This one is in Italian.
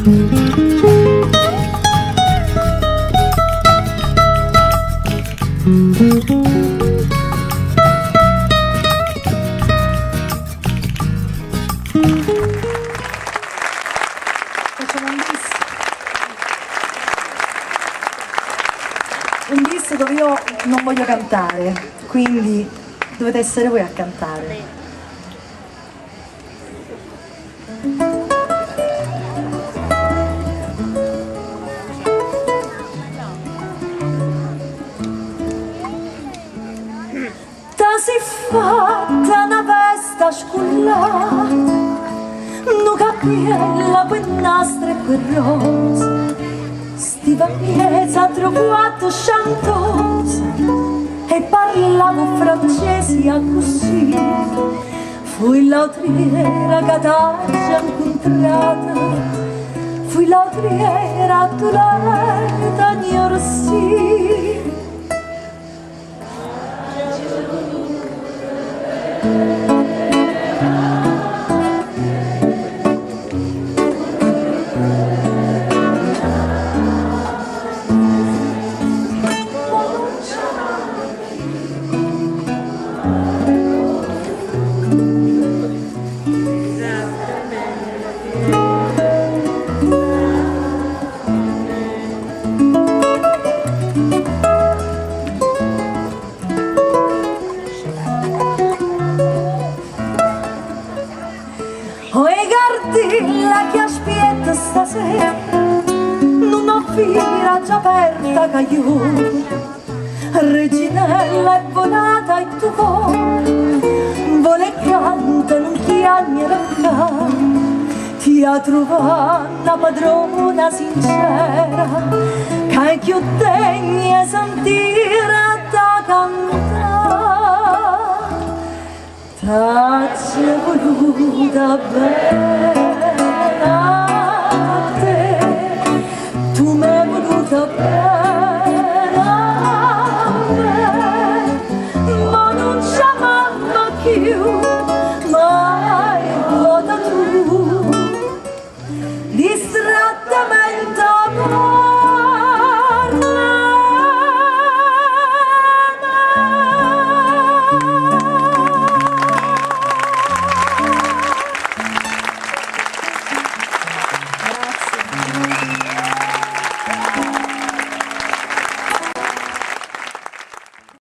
Un bis dove io non voglio cantare, quindi dovete essere voi a cantare. Ta si fatta una festa scullata, nu cappiella quel nastro e quel rosa, sti papiezza trovato chantosa e parlavo francese a così. Fui l'autriera che t'ha incontrata, fui l'autriera tu l'hai ignorosì. Dilla che aspetta stasera, non ho fila già aperta che io, reginella è volata e tu vole canta, non chiagnere ti ha trovato una padrona sincera, che è più degna e sentire da cantare, t'ha voluta bene. Tu m'hai voluta bene a me, ma non ci amava più, ma